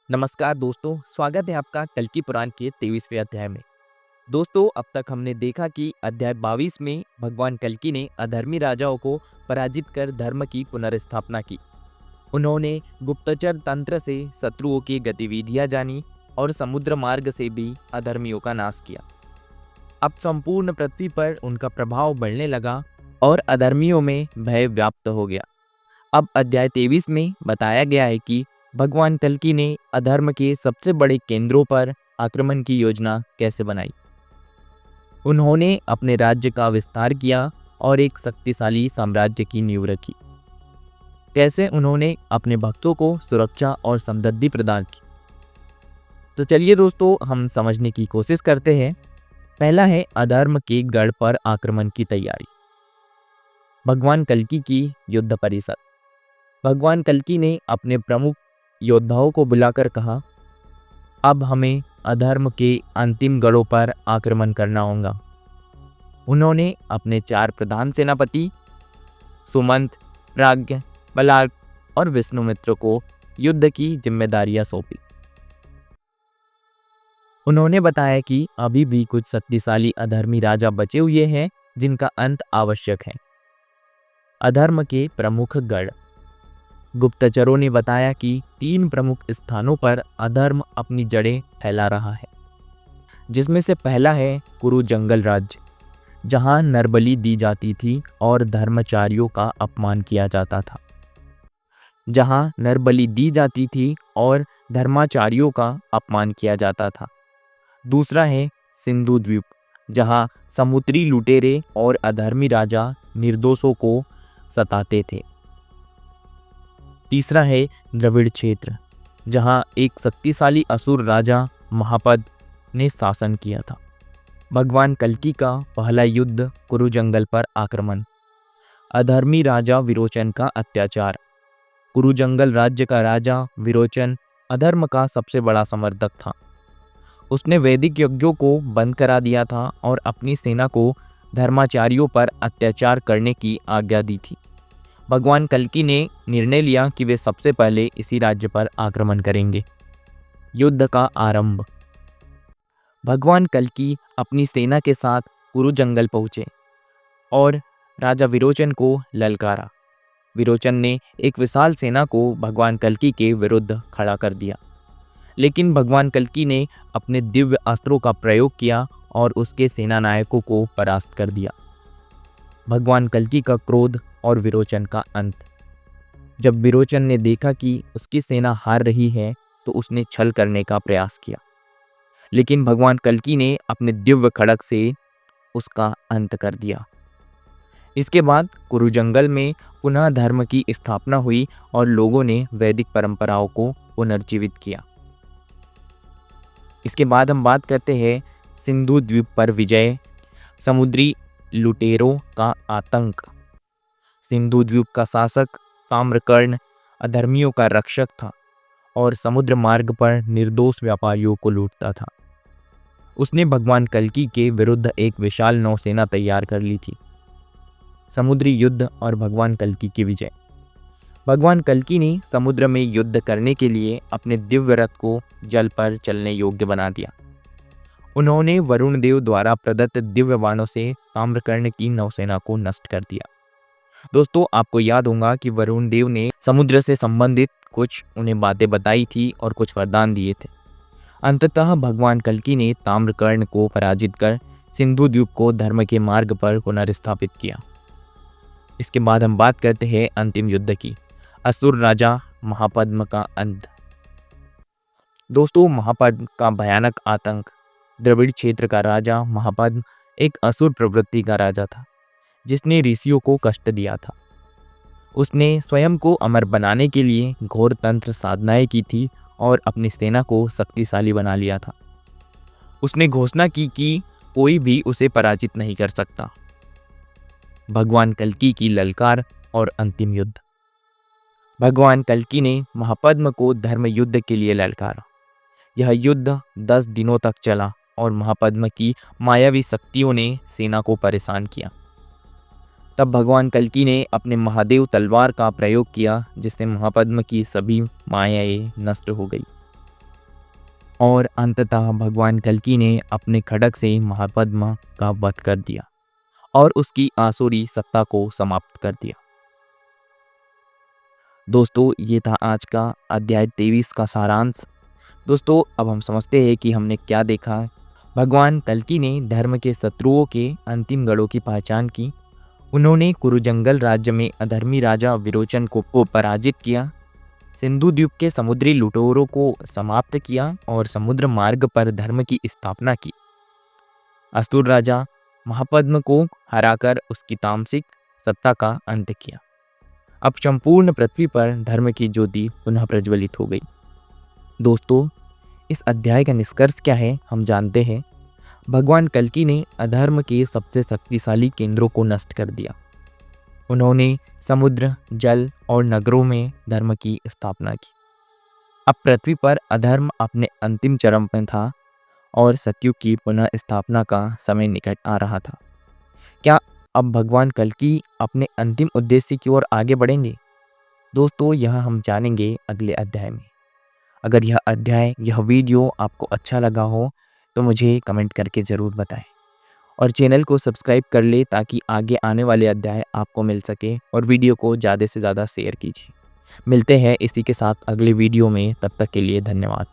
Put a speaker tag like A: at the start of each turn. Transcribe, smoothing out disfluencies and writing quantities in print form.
A: नमस्कार दोस्तों, स्वागत है आपका कल की पुराण के 23वें अध्याय में। दोस्तों, अब तक हमने देखा कि अध्याय 22 में भगवान कल्कि ने अधर्मी राजाओं को पराजित कर धर्म की पुनर्स्थापना की। उन्होंने गुप्तचर तंत्र से शत्रुओं की गतिविधियां जानी और समुद्र मार्ग से भी अधर्मियों का नाश किया। अब संपूर्ण पृथ्वी पर उनका प्रभाव बढ़ने लगा और अधर्मियों में भय व्याप्त हो गया। अब अध्याय 23 में बताया गया है कि भगवान कल्कि ने अधर्म के सबसे बड़े केंद्रों पर आक्रमण की योजना कैसे बनाई। उन्होंने अपने राज्य का विस्तार किया और एक शक्तिशाली साम्राज्य की नींव रखी। कैसे उन्होंने अपने भक्तों को सुरक्षा और समृद्धि प्रदान की। तो चलिए दोस्तों, हम समझने की कोशिश करते हैं। पहला है अधर्म के गढ़ पर आक्रमण की तैयारी। भगवान कल्कि की युद्ध परिषद। भगवान कल्कि ने अपने प्रमुख योद्धाओं को बुलाकर कहा, अब हमें अधर्म के अंतिम गढ़ों पर आक्रमण करना होगा। उन्होंने अपने 4 प्रधान सेनापति सुमंत, प्राज्ञ, बलार्क और विष्णुमित्र को युद्ध की जिम्मेदारियां सौंपी। उन्होंने बताया कि अभी भी कुछ शक्तिशाली अधर्मी राजा बचे हुए हैं जिनका अंत आवश्यक है। अधर्म के प्रमुख गढ़। गुप्तचरों ने बताया कि 3 प्रमुख स्थानों पर अधर्म अपनी जड़ें फैला रहा है, जिसमें से पहला है कुरु जंगल राज्य, जहां नरबलि दी जाती थी और धर्मचारियों का अपमान किया जाता था। जहां नरबलि दी जाती थी और धर्माचार्यों का अपमान किया जाता था। दूसरा है सिंधु द्वीप, जहां समुद्री लुटेरे और अधर्मी राजा निर्दोषों को सताते थे। तीसरा है द्रविड़ क्षेत्र, जहां एक शक्तिशाली असुर राजा महापद ने शासन किया था। भगवान कल्कि का पहला युद्ध कुरु जंगल पर आक्रमण। अधर्मी राजा विरोचन का अत्याचार। कुरु जंगल राज्य का राजा विरोचन अधर्म का सबसे बड़ा समर्थक था। उसने वैदिक यज्ञों को बंद करा दिया था और अपनी सेना को धर्माचार्यों पर अत्याचार करने की आज्ञा दी थी। भगवान कल्कि ने निर्णय लिया कि वे सबसे पहले इसी राज्य पर आक्रमण करेंगे। युद्ध का आरंभ। भगवान कल्कि अपनी सेना के साथ कुरु जंगल पहुंचे और राजा विरोचन को ललकारा। विरोचन ने एक विशाल सेना को भगवान कल्कि के विरुद्ध खड़ा कर दिया, लेकिन भगवान कल्कि ने अपने दिव्य अस्त्रों का प्रयोग किया और उसके सेनानायकों को परास्त कर दिया। भगवान कल्कि का क्रोध और विरोचन का अंत। जब विरोचन ने देखा कि उसकी सेना हार रही है तो उसने छल करने का प्रयास किया, लेकिन भगवान कल्कि ने अपने दिव्य खड्ग से उसका अंत कर दिया। इसके बाद कुरु जंगल में पुनः धर्म की स्थापना हुई और लोगों ने वैदिक परंपराओं को पुनर्जीवित किया। इसके बाद हम बात करते हैं सिंधु द्वीप पर विजय। समुद्री लुटेरों का आतंक। सिंधु द्वीप का शासक ताम्रकर्ण अधर्मियों का रक्षक था और समुद्र मार्ग पर निर्दोष व्यापारियों को लूटता था। उसने भगवान कल्कि के विरुद्ध एक विशाल नौसेना तैयार कर ली थी। समुद्री युद्ध और भगवान कल्कि की विजय। भगवान कल्कि ने समुद्र में युद्ध करने के लिए अपने दिव्य रथ को जल पर चलने योग्य बना दिया। उन्होंने वरुण देव द्वारा प्रदत्त दिव्य बाणों से ताम्रकर्ण की नौसेना को नष्ट कर दिया। दोस्तों, आपको याद होगा कि वरुण देव ने समुद्र से संबंधित कुछ उन्हें बातें बताई थी और कुछ वरदान दिए थे। अंततः भगवान कल्कि ने ताम्रकर्ण को पराजित कर सिंधु द्वीप को धर्म के मार्ग पर पुनर्स्थापित किया। इसके बाद हम बात करते हैं अंतिम युद्ध की, असुर राजा महापद्म का अंत। दोस्तों, महापद्म का भयानक आतंक। द्रविड़ क्षेत्र का राजा महापद्म एक असुर प्रवृत्ति का राजा था, जिसने ऋषियों को कष्ट दिया था। उसने स्वयं को अमर बनाने के लिए घोर तंत्र साधनाएं की थी और अपनी सेना को शक्तिशाली बना लिया था। उसने घोषणा की कि कोई भी उसे पराजित नहीं कर सकता। भगवान कल्कि की ललकार और अंतिम युद्ध। भगवान कल्कि ने महापद्म को धर्म युद्ध के लिए ललकारा। यह युद्ध 10 दिनों तक चला और महापद्म की मायावी शक्तियों ने सेना को परेशान किया। तब भगवान कल्कि ने अपने महादेव तलवार का प्रयोग किया, जिससे महापद्म की सभी मायाएं नष्ट हो गई। और अंततः भगवान कल्कि ने अपने खड्ग से महापद्मा का वध कर दिया और उसकी आसुरी सत्ता को समाप्त कर दिया। दोस्तों, ये था आज का अध्याय 23 का सारांश। दोस्तों, अब हम समझते हैं कि हमने क्या देखा। भगवान कल्कि ने धर्म के शत्रुओं के अंतिम गढ़ों की पहचान की। उन्होंने कुरुजंगल राज्य में अधर्मी राजा विरोचन को पराजित किया, सिंधु द्वीप के समुद्री लुटेरों को समाप्त किया और समुद्र मार्ग पर धर्म की स्थापना की। असुर राजा महापद्म को हराकर उसकी तामसिक सत्ता का अंत किया। अब संपूर्ण पृथ्वी पर धर्म की ज्योति पुनः प्रज्वलित हो गई। दोस्तों, इस अध्याय का निष्कर्ष क्या है हम जानते हैं। भगवान कल्कि ने अधर्म के सबसे शक्तिशाली केंद्रों को नष्ट कर दिया। उन्होंने समुद्र, जल और नगरों में धर्म की स्थापना की। अब पृथ्वी पर अधर्म अपने अंतिम चरम में था और सत्युग की पुनः स्थापना का समय निकट आ रहा था। क्या अब भगवान कल्कि अपने अंतिम उद्देश्य की ओर आगे बढ़ेंगे? दोस्तों, यह हम जानेंगे अगले अध्याय में। अगर यह वीडियो आपको अच्छा लगा हो तो मुझे कमेंट करके ज़रूर बताएं और चैनल को सब्सक्राइब कर ले ताकि आगे आने वाले अध्याय आपको मिल सके, और वीडियो को ज़्यादा से ज़्यादा शेयर कीजिए। मिलते हैं इसी के साथ अगले वीडियो में, तब तक के लिए धन्यवाद।